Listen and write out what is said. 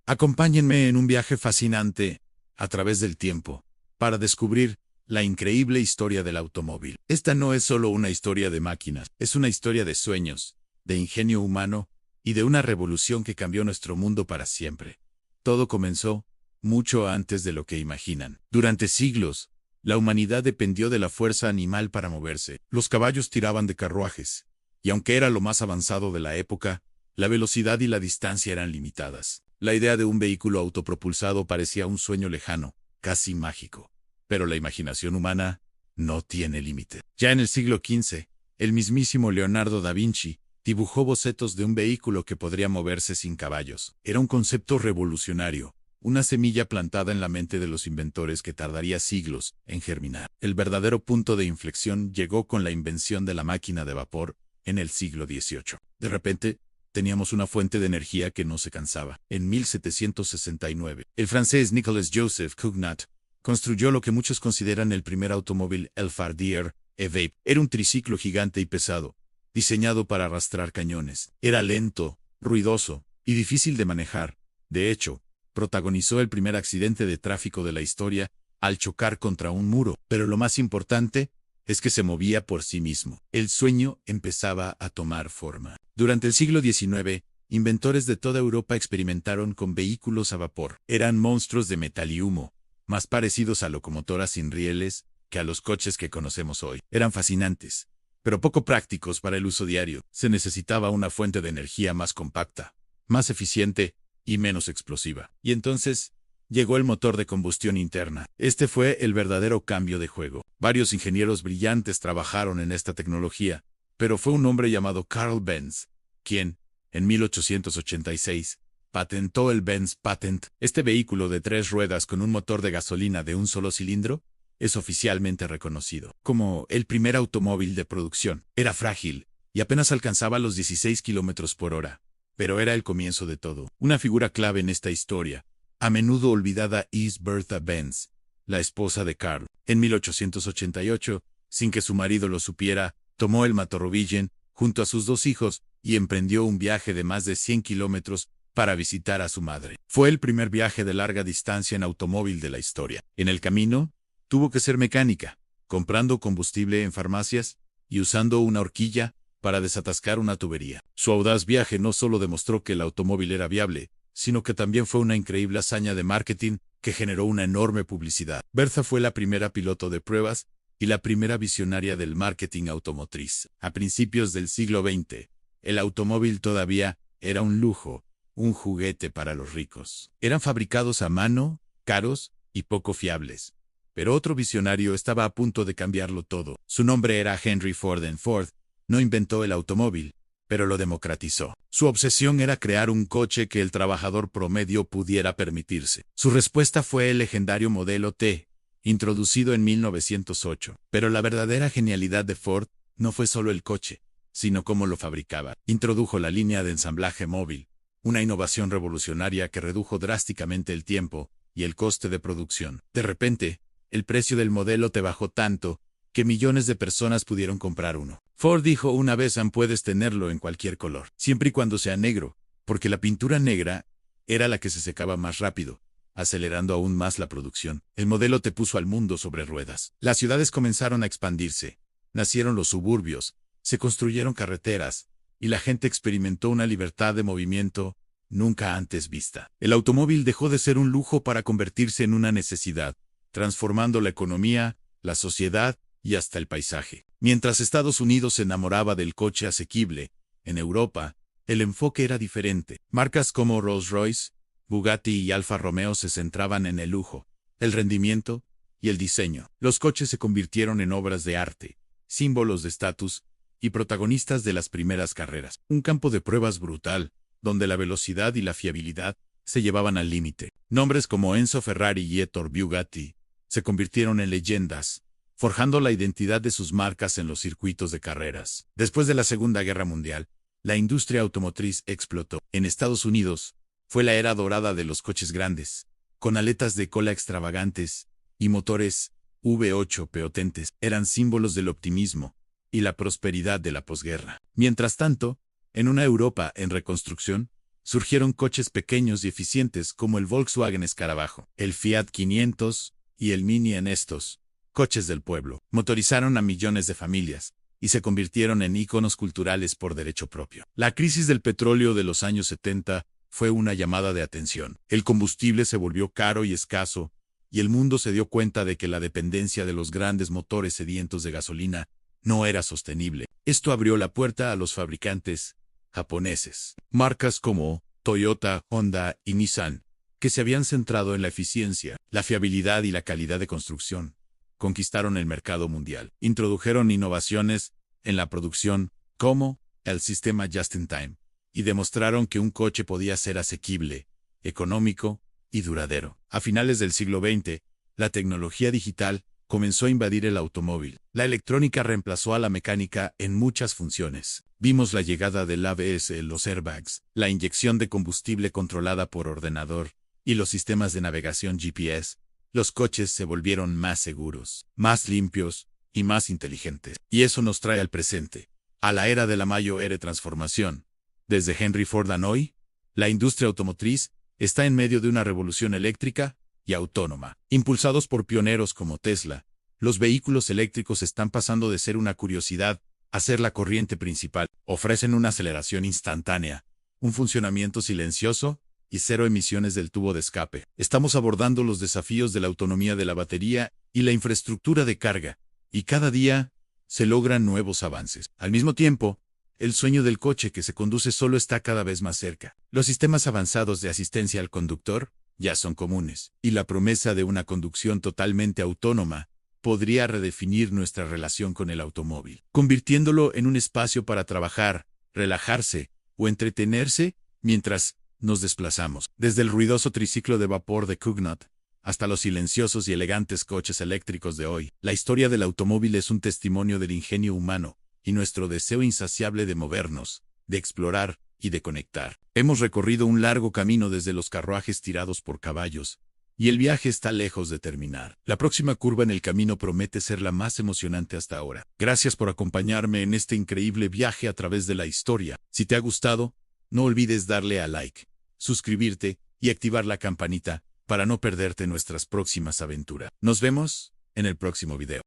Acompáñenme en un viaje fascinante a través del tiempo para descubrir la increíble historia del automóvil. Esta no es solo una historia de máquinas, es una historia de sueños, de ingenio humano y de una revolución que cambió nuestro mundo para siempre. Todo comenzó mucho antes de lo que imaginan. Durante siglos, la humanidad dependió de la fuerza animal para moverse. Los caballos tiraban de carruajes, y aunque era lo más avanzado de la época, la velocidad y la distancia eran limitadas. La idea de un vehículo autopropulsado parecía un sueño lejano, casi mágico. Pero la imaginación humana no tiene límite. Ya en el siglo XV, el mismísimo Leonardo da Vinci dibujó bocetos de un vehículo que podría moverse sin caballos. Era un concepto revolucionario, una semilla plantada en la mente de los inventores que tardaría siglos en germinar. El verdadero punto de inflexión llegó con la invención de la máquina de vapor en el siglo XVIII. De repente, teníamos una fuente de energía que no se cansaba. En 1769, el francés Nicolas-Joseph Cugnot construyó lo que muchos consideran el primer automóvil, el Fardier E-Vape. Era un triciclo gigante y pesado, diseñado para arrastrar cañones. Era lento, ruidoso y difícil de manejar. De hecho, protagonizó el primer accidente de tráfico de la historia al chocar contra un muro. Pero lo más importante es que se movía por sí mismo. El sueño empezaba a tomar forma. Durante el siglo XIX, inventores de toda Europa experimentaron con vehículos a vapor. Eran monstruos de metal y humo, más parecidos a locomotoras sin rieles que a los coches que conocemos hoy. Eran fascinantes, pero poco prácticos para el uso diario. Se necesitaba una fuente de energía más compacta, más eficiente y menos explosiva. Y entonces llegó el motor de combustión interna. Este fue el verdadero cambio de juego. Varios ingenieros brillantes trabajaron en esta tecnología, pero fue un hombre llamado Carl Benz quien, en 1886, patentó el Benz Patent. Este vehículo de 3 ruedas con un motor de gasolina de un solo cilindro es oficialmente reconocido como el primer automóvil de producción. Era frágil y apenas alcanzaba los 16 kilómetros por hora, pero era el comienzo de todo. Una figura clave en esta historia, a menudo olvidada, es Bertha Benz, la esposa de Carl. En 1888, sin que su marido lo supiera, tomó el Motorrad junto a sus 2 hijos y emprendió un viaje de más de 100 kilómetros para visitar a su madre. Fue el primer viaje de larga distancia en automóvil de la historia. En el camino, tuvo que ser mecánica, comprando combustible en farmacias y usando una horquilla para desatascar una tubería. Su audaz viaje no solo demostró que el automóvil era viable, sino que también fue una increíble hazaña de marketing que generó una enorme publicidad. Bertha fue la primera piloto de pruebas y la primera visionaria del marketing automotriz. A principios del siglo XX, el automóvil todavía era un lujo, un juguete para los ricos. Eran fabricados a mano, caros y poco fiables. Pero otro visionario estaba a punto de cambiarlo todo. Su nombre era Henry Ford. Ford no inventó el automóvil, pero lo democratizó. Su obsesión era crear un coche que el trabajador promedio pudiera permitirse. Su respuesta fue el legendario modelo T, introducido en 1908. Pero la verdadera genialidad de Ford no fue solo el coche, sino cómo lo fabricaba. Introdujo la línea de ensamblaje móvil, una innovación revolucionaria que redujo drásticamente el tiempo y el coste de producción. De repente, el precio del modelo T bajó tanto que millones de personas pudieron comprar uno. Ford dijo una vez: puedes tenerlo en cualquier color, siempre y cuando sea negro, porque la pintura negra era la que se secaba más rápido, acelerando aún más la producción. El modelo T puso al mundo sobre ruedas. Las ciudades comenzaron a expandirse, nacieron los suburbios, se construyeron carreteras, y la gente experimentó una libertad de movimiento nunca antes vista. El automóvil dejó de ser un lujo para convertirse en una necesidad, transformando la economía, la sociedad y hasta el paisaje. Mientras Estados Unidos se enamoraba del coche asequible, en Europa, el enfoque era diferente. Marcas como Rolls-Royce, Bugatti y Alfa Romeo se centraban en el lujo, el rendimiento y el diseño. Los coches se convirtieron en obras de arte, símbolos de estatus y protagonistas de las primeras carreras. Un campo de pruebas brutal, donde la velocidad y la fiabilidad se llevaban al límite. Nombres como Enzo Ferrari y Ettore Bugatti se convirtieron en leyendas, forjando la identidad de sus marcas en los circuitos de carreras. Después de la Segunda Guerra Mundial, la industria automotriz explotó. En Estados Unidos, fue la era dorada de los coches grandes, con aletas de cola extravagantes y motores V8 potentes. Eran símbolos del optimismo y la prosperidad de la posguerra. Mientras tanto, en una Europa en reconstrucción, surgieron coches pequeños y eficientes como el Volkswagen Escarabajo, el Fiat 500 y el Mini. En estos coches del pueblo motorizaron a millones de familias y se convirtieron en íconos culturales por derecho propio. La crisis del petróleo de los años 70 fue una llamada de atención. El combustible se volvió caro y escaso, y el mundo se dio cuenta de que la dependencia de los grandes motores sedientos de gasolina no era sostenible. Esto abrió la puerta a los fabricantes japoneses. Marcas como Toyota, Honda y Nissan, que se habían centrado en la eficiencia, la fiabilidad y la calidad de construcción, conquistaron el mercado mundial. Introdujeron innovaciones en la producción, como el sistema Just-in-Time, y demostraron que un coche podía ser asequible, económico y duradero. A finales del siglo XX, la tecnología digital comenzó a invadir el automóvil. La electrónica reemplazó a la mecánica en muchas funciones. Vimos la llegada del ABS, los airbags, la inyección de combustible controlada por ordenador y los sistemas de navegación GPS. Los coches se volvieron más seguros, más limpios y más inteligentes. Y eso nos trae al presente, a la era de la mayor transformación. Desde Henry Ford a hoy, la industria automotriz está en medio de una revolución eléctrica y autónoma. Impulsados por pioneros como Tesla, los vehículos eléctricos están pasando de ser una curiosidad a ser la corriente principal. Ofrecen una aceleración instantánea, un funcionamiento silencioso y cero emisiones del tubo de escape. Estamos abordando los desafíos de la autonomía de la batería y la infraestructura de carga, y cada día se logran nuevos avances. Al mismo tiempo, el sueño del coche que se conduce solo está cada vez más cerca. Los sistemas avanzados de asistencia al conductor ya son comunes, y la promesa de una conducción totalmente autónoma podría redefinir nuestra relación con el automóvil, convirtiéndolo en un espacio para trabajar, relajarse o entretenerse mientras nos desplazamos. Desde el ruidoso triciclo de vapor de Cugnot hasta los silenciosos y elegantes coches eléctricos de hoy, la historia del automóvil es un testimonio del ingenio humano y nuestro deseo insaciable de movernos, de explorar y de conectar. Hemos recorrido un largo camino desde los carruajes tirados por caballos, y el viaje está lejos de terminar. La próxima curva en el camino promete ser la más emocionante hasta ahora. Gracias por acompañarme en este increíble viaje a través de la historia. Si te ha gustado, no olvides darle a like, suscribirte y activar la campanita para no perderte nuestras próximas aventuras. Nos vemos en el próximo video.